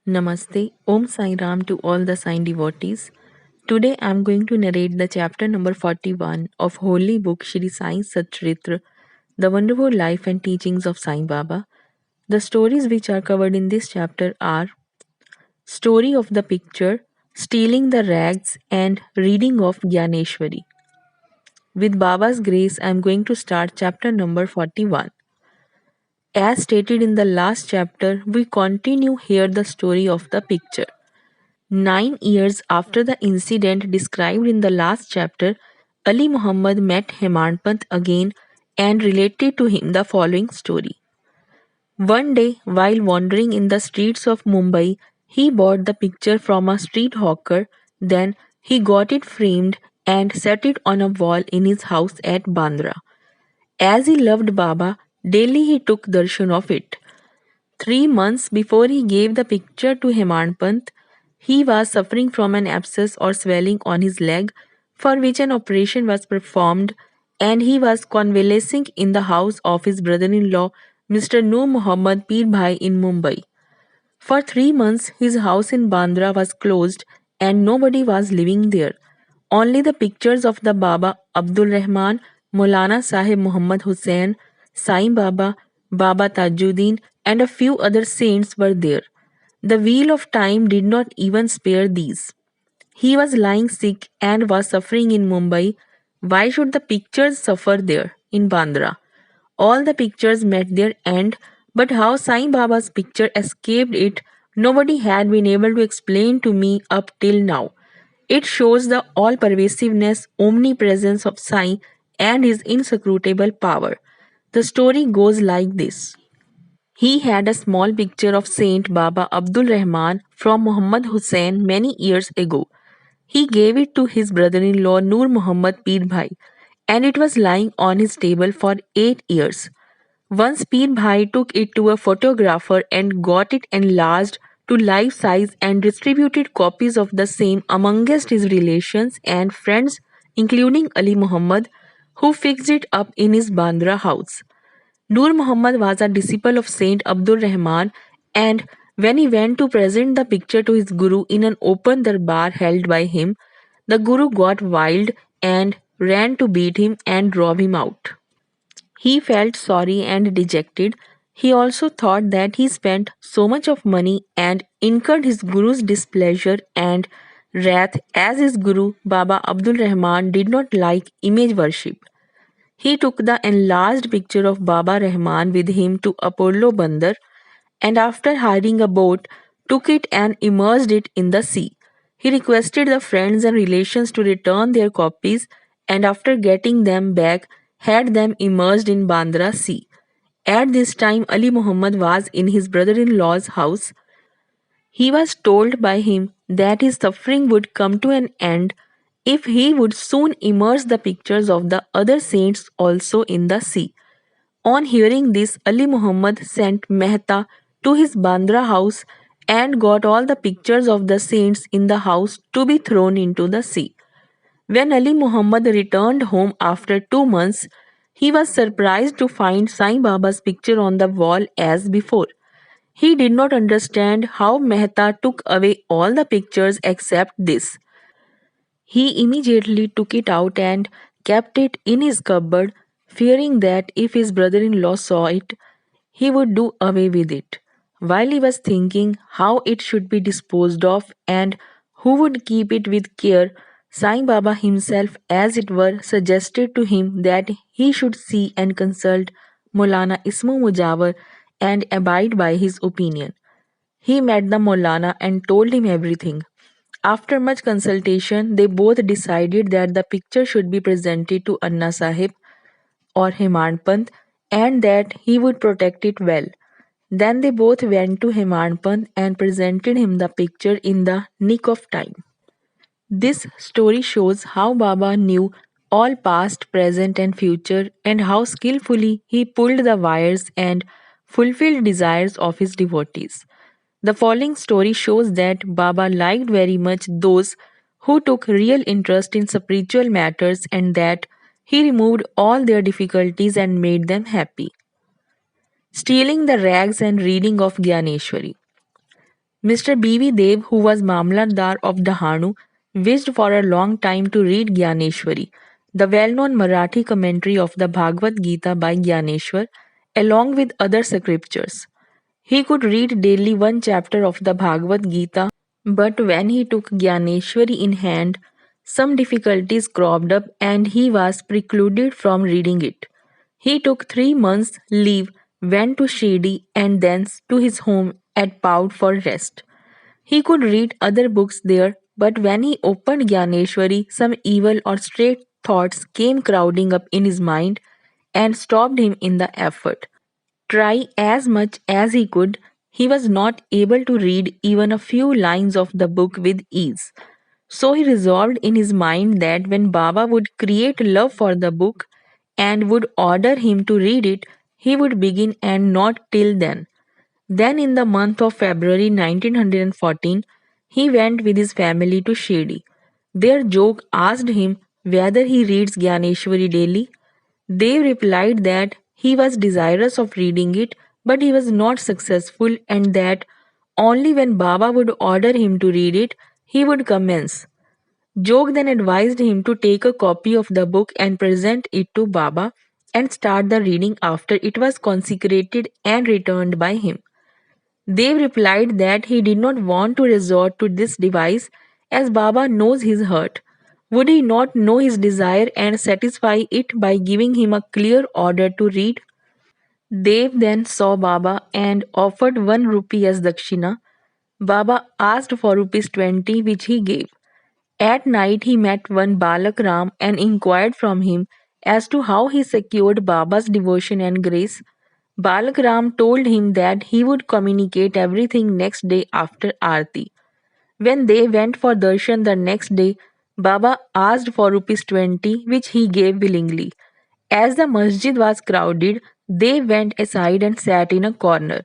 Namaste, Om Sai Ram to all the Sai devotees. Today I am going to narrate the chapter number 41 of Holy Book Shri Sai Satcharitra, The Wonderful Life and Teachings of Sai Baba. The stories which are covered in this chapter are Story of the Picture, Stealing the Rags, and Reading of Gyaneshwari. With Baba's grace, I am going to start chapter number 41. As stated in the last chapter, we continue here the story of the picture. 9 years after the incident described in the last chapter, Ali Muhammad met Hemanpant again and related to him the following story. One day, while wandering in the streets of Mumbai, he bought the picture from a street hawker. Then he got it framed and set it on a wall in his house at Bandra. As he loved Baba, daily he took darshan of it. 3 months before he gave the picture to Hemanpant, he was suffering from an abscess or swelling on his leg, for which an operation was performed, and he was convalescing in the house of his brother-in-law, Mr. Noor Muhammad Pir Bhai in Mumbai. For 3 months, his house in Bandra was closed and nobody was living there. Only the pictures of the Baba Abdul Rahman, Maulana Sahib Muhammad Hussain, Sai Baba, Baba Tajuddin, and a few other saints were there. The wheel of time did not even spare these. He was lying sick and was suffering in Mumbai. Why should the pictures suffer there in Bandra? All the pictures met their end, but how Sai Baba's picture escaped it, nobody had been able to explain to me up till now. It shows the all pervasiveness, omnipresence of Sai and his inscrutable power. The story goes like this. He had a small picture of Saint Baba Abdul Rahman from Muhammad Hussain many years ago. He gave it to his brother-in-law Noor Muhammad Pir Bhai, and it was lying on his table for 8 years. Once Pir Bhai took it to a photographer and got it enlarged to life size and distributed copies of the same amongst his relations and friends, including Ali Muhammad, who fixed it up in his Bandra house. Nur Muhammad was a disciple of Saint Abdul Rahman, and when he went to present the picture to his Guru in an open darbar held by him, the Guru got wild and ran to beat him and drove him out. He felt sorry and dejected. He also thought that he spent so much of money and incurred his Guru's displeasure and wrath, as his Guru Baba Abdul Rahman did not like image worship. He took the enlarged picture of Baba Rahman with him to Apollo Bandar, and after hiring a boat, took it and immersed it in the sea. He requested the friends and relations to return their copies, and after getting them back, had them immersed in Bandra Sea. At this time, Ali Muhammad was in his brother in law's house. He was told by him that his suffering would come to an end if he would soon immerse the pictures of the other saints also in the sea. On hearing this, Ali Muhammad sent Mehta to his Bandra house and got all the pictures of the saints in the house to be thrown into the sea. When Ali Muhammad returned home after 2 months, he was surprised to find Sai Baba's picture on the wall as before. He did not understand how Mehta took away all the pictures except this. He immediately took it out and kept it in his cupboard, fearing that if his brother in law saw it, he would do away with it. While he was thinking how it should be disposed of and who would keep it with care, Sai Baba himself, as it were, suggested to him that he should see and consult Maulana Ismu Mujawar and abide by his opinion. He met the Maulana and told him everything. After much consultation, they both decided that the picture should be presented to Anna Sahib or Hemant and that he would protect it well. Then they both went to Hemant and presented him the picture in the nick of time. This story shows how Baba knew all past, present, and future, and how skillfully he pulled the wires and fulfilled desires of his devotees. The following story shows that Baba liked very much those who took real interest in spiritual matters and that he removed all their difficulties and made them happy. Stealing the rags and reading of Gyaneshwari. Mr. B.V. Dev, who was Mamlatdar of Dahanu, wished for a long time to read Gyaneshwari, the well-known Marathi commentary of the Bhagavad Gita by Gyaneshwar, along with other scriptures. He could read daily one chapter of the Bhagavad Gita, but when he took Gyaneshwari in hand, some difficulties cropped up and he was precluded from reading it. He took 3 months' leave, went to Shirdi, and thence to his home at Poud for rest. He could read other books there, but when he opened Gyaneshwari, some evil or stray thoughts came crowding up in his mind and stopped him in the effort. Try as much as he could, he was not able to read even a few lines of the book with ease. So he resolved in his mind that when Baba would create love for the book and would order him to read it, he would begin and not till then. Then, in the month of February 1914, he went with his family to Shirdi. Their joke asked him whether he reads Gyaneshwari daily. They replied that he was desirous of reading it, but he was not successful, and that only when Baba would order him to read it, he would commence. Jog then advised him to take a copy of the book and present it to Baba and start the reading after it was consecrated and returned by him. Dev replied that he did not want to resort to this device as Baba knows his heart. Would he not know his desire and satisfy it by giving him a clear order to read? Dev then saw Baba and offered 1 rupee as dakshina. Baba asked for rupees 20, which he gave. At night, he met one Balak Ram and inquired from him as to how he secured Baba's devotion and grace. Balak Ram told him that he would communicate everything next day after Aarti. When they went for darshan the next day, Baba asked for rupees 20, which he gave willingly. As the masjid was crowded, they went aside and sat in a corner.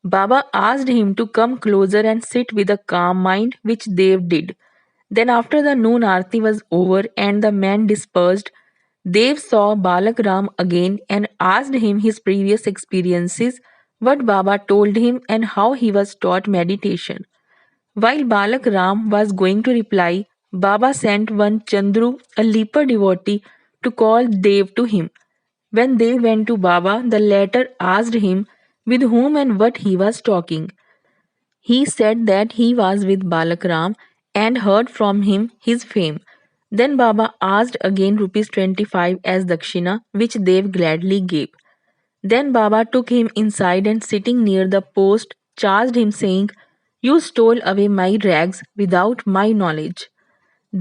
Baba asked him to come closer and sit with a calm mind, which Dev did. Then, after the noon aarti was over and the men dispersed, Dev saw Balak Ram again and asked him his previous experiences, what Baba told him, and how he was taught meditation. While Balak Ram was going to reply, Baba sent one Chandru, a leper devotee, to call Dev to him. When they went to Baba, the latter asked him with whom and what he was talking. He said that he was with Balakram and heard from him his fame. Then Baba asked again rupees 25 as dakshina, which Dev gladly gave. Then Baba took him inside and sitting near the post charged him, saying, "You stole away my rags without my knowledge."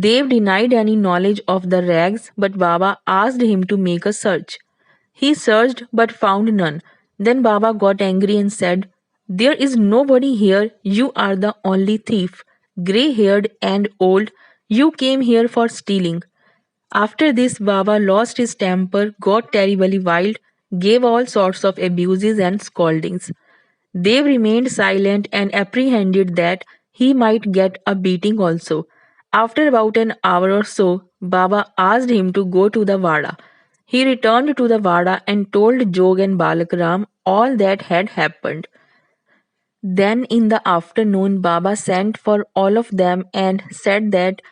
Dev denied any knowledge of the rags, but Baba asked him to make a search. He searched but found none. Then Baba got angry and said, "There is nobody here. You are the only thief. Grey haired and old, you came here for stealing." After this, Baba lost his temper, got terribly wild, gave all sorts of abuses and scoldings. Dev remained silent and apprehended that he might get a beating also. After about an hour or so, Baba asked him to go to the Vada. He returned to the Vada and told Jog and Balakram all that had happened. Then in the afternoon, Baba sent for all of them and said that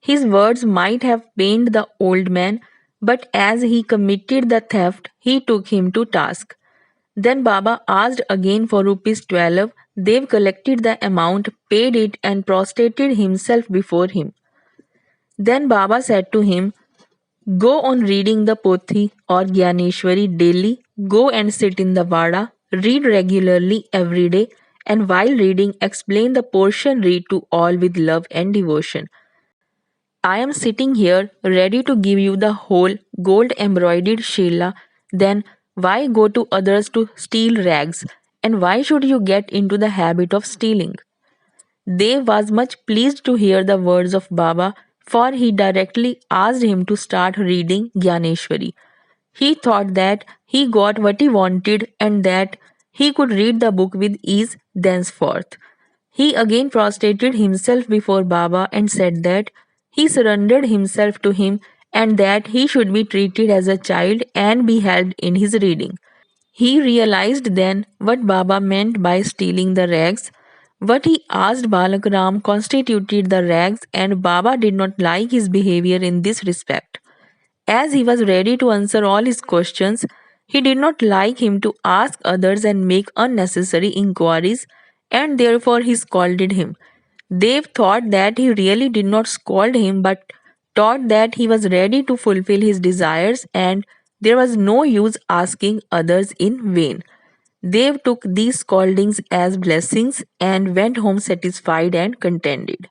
his words might have pained the old man, but as he committed the theft, he took him to task. Then Baba asked again for rupees 12. Dev collected the amount, paid it, and prostrated himself before him. Then Baba said to him, "Go on reading the Pothi or Gyaneshwari daily. Go and sit in the Vada. Read regularly every day. And while reading, explain the portion read to all with love and devotion. I am sitting here ready to give you the whole gold embroidered Sheila. Then why go to others to steal rags? And why should you get into the habit of stealing?" Dev was much pleased to hear the words of Baba, for he directly asked him to start reading Gyaneshwari. He thought that he got what he wanted and that he could read the book with ease thenceforth. He again prostrated himself before Baba and said that he surrendered himself to him and that he should be treated as a child and be helped in his reading. He realized then what Baba meant by stealing the rags. What he asked Balakaram constituted the rags, and Baba did not like his behavior in this respect. As he was ready to answer all his questions, he did not like him to ask others and make unnecessary inquiries, and therefore he scolded him. Dev thought that he really did not scold him but thought that he was ready to fulfill his desires and there was no use asking others in vain. Dev took these scoldings as blessings and went home satisfied and contented.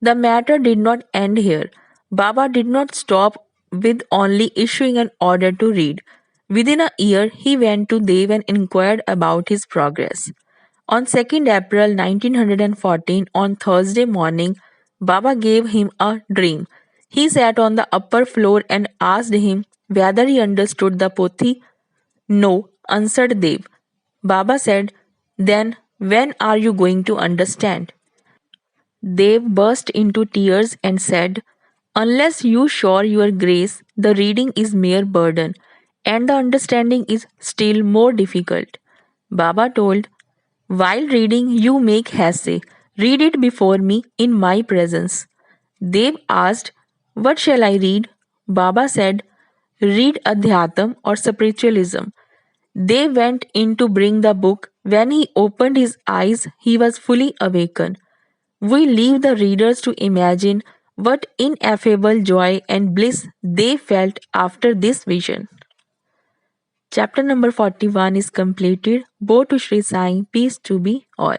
The matter did not end here. Baba did not stop with only issuing an order to read. Within a year, he went to Dev and inquired about his progress. On 2nd April 1914, on Thursday morning, Baba gave him a dream. He sat on the upper floor and asked him whether he understood the Pothi. No, answered Dev. Baba said, then when are you going to understand? Dev burst into tears and said, unless you show your grace, the reading is mere burden, and the understanding is still more difficult. Baba told, while reading, you make haste. Read it before me in my presence. Dev asked, what shall I read? Baba said, read Adhyatam or spiritualism. They went in to bring the book. When he opened his eyes, he was fully awakened. We leave the readers to imagine what ineffable joy and bliss they felt after this vision. Chapter number 41 is completed. Bo to Sri Sai, peace to be all.